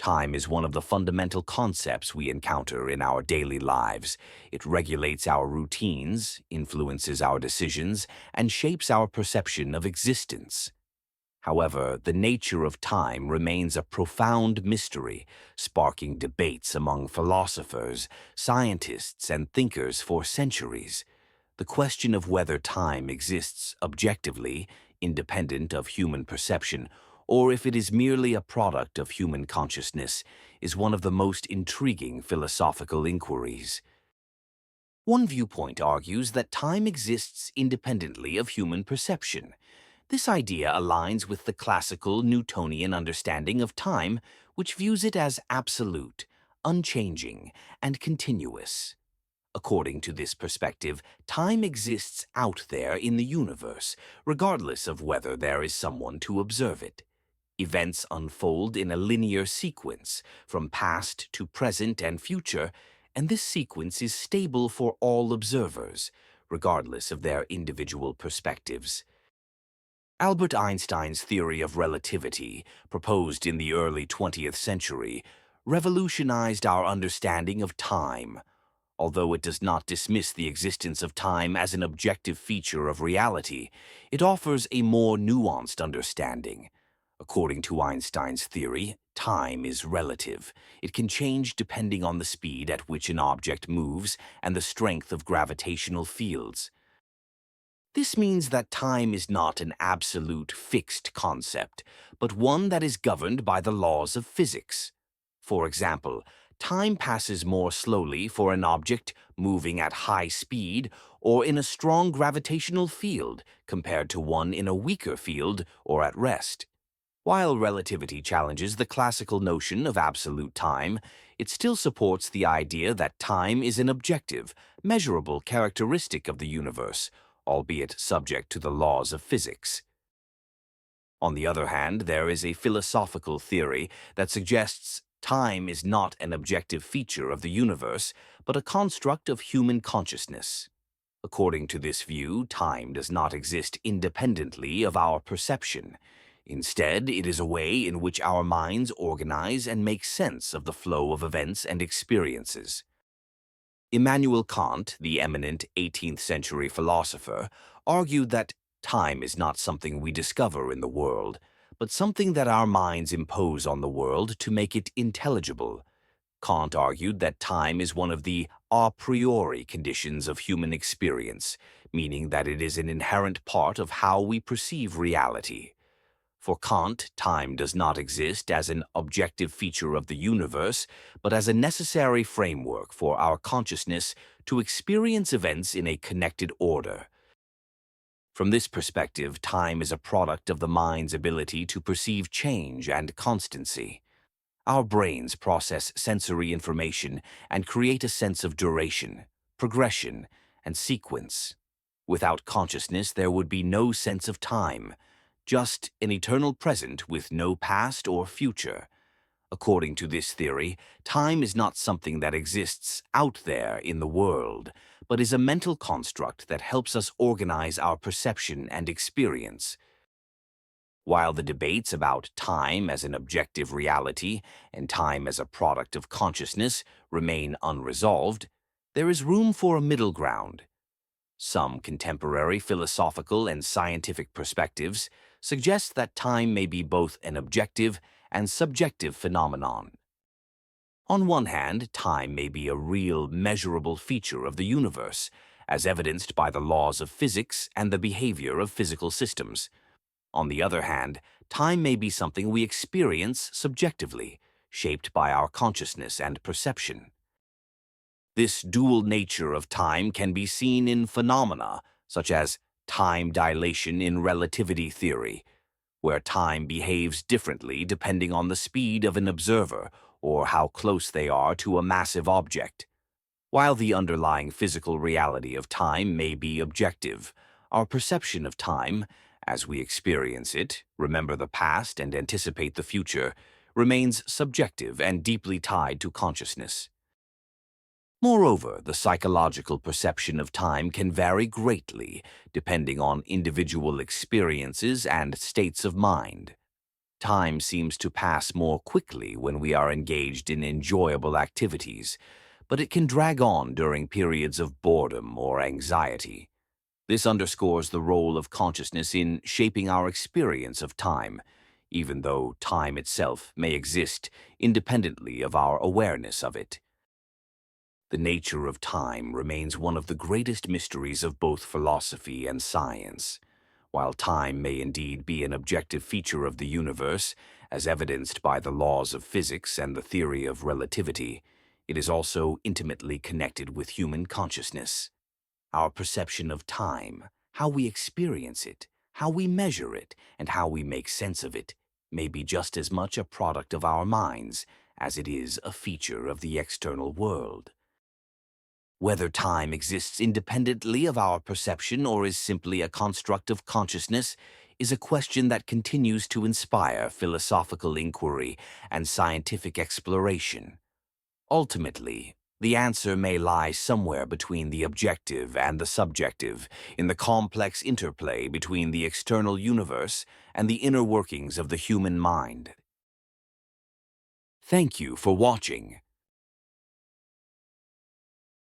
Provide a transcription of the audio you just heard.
Time is one of the fundamental concepts we encounter in our daily lives. It regulates our routines, influences our decisions, and shapes our perception of existence. However, the nature of time remains a profound mystery, sparking debates among philosophers, scientists, and thinkers for centuries. The question of whether time exists objectively, independent of human perception, or if it is merely a product of human consciousness, is one of the most intriguing philosophical inquiries. One viewpoint argues that time exists independently of human perception. This idea aligns with the classical Newtonian understanding of time, which views it as absolute, unchanging, and continuous. According to this perspective, time exists out there in the universe, regardless of whether there is someone to observe it. Events unfold in a linear sequence, from past to present and future, and this sequence is stable for all observers, regardless of their individual perspectives. Albert Einstein's theory of relativity, proposed in the early 20th century, revolutionized our understanding of time. Although it does not dismiss the existence of time as an objective feature of reality, it offers a more nuanced understanding. According to Einstein's theory, time is relative. It can change depending on the speed at which an object moves and the strength of gravitational fields. This means that time is not an absolute fixed concept, but one that is governed by the laws of physics. For example, time passes more slowly for an object moving at high speed or in a strong gravitational field compared to one in a weaker field or at rest. While relativity challenges the classical notion of absolute time, it still supports the idea that time is an objective, measurable characteristic of the universe, albeit subject to the laws of physics. On the other hand, there is a philosophical theory that suggests time is not an objective feature of the universe, but a construct of human consciousness. According to this view, time does not exist independently of our perception. Instead, it is a way in which our minds organize and make sense of the flow of events and experiences. Immanuel Kant, the eminent 18th century philosopher, argued that time is not something we discover in the world, but something that our minds impose on the world to make it intelligible. Kant argued that time is one of the a priori conditions of human experience, meaning that it is an inherent part of how we perceive reality. For Kant, time does not exist as an objective feature of the universe, but as a necessary framework for our consciousness to experience events in a connected order. From this perspective, time is a product of the mind's ability to perceive change and constancy. Our brains process sensory information and create a sense of duration, progression, and sequence. Without consciousness, there would be no sense of time, just an eternal present with no past or future. According to this theory, time is not something that exists out there in the world, but is a mental construct that helps us organize our perception and experience. While the debates about time as an objective reality and time as a product of consciousness remain unresolved, there is room for a middle ground. Some contemporary philosophical and scientific perspectives suggest that time may be both an objective and subjective phenomenon. On one hand, time may be a real, measurable feature of the universe, as evidenced by the laws of physics and the behavior of physical systems. On the other hand, time may be something we experience subjectively, shaped by our consciousness and perception. This dual nature of time can be seen in phenomena such as time dilation in relativity theory, where time behaves differently depending on the speed of an observer or how close they are to a massive object. While the underlying physical reality of time may be objective, our perception of time, as we experience it, remember the past, and anticipate the future, remains subjective and deeply tied to consciousness. Moreover, the psychological perception of time can vary greatly, depending on individual experiences and states of mind. Time seems to pass more quickly when we are engaged in enjoyable activities, but it can drag on during periods of boredom or anxiety. This underscores the role of consciousness in shaping our experience of time, even though time itself may exist independently of our awareness of it. The nature of time remains one of the greatest mysteries of both philosophy and science. While time may indeed be an objective feature of the universe, as evidenced by the laws of physics and the theory of relativity, it is also intimately connected with human consciousness. Our perception of time, how we experience it, how we measure it, and how we make sense of it, may be just as much a product of our minds as it is a feature of the external world. Whether time exists independently of our perception or is simply a construct of consciousness is a question that continues to inspire philosophical inquiry and scientific exploration. Ultimately, the answer may lie somewhere between the objective and the subjective, in the complex interplay between the external universe and the inner workings of the human mind. Thank you for watching.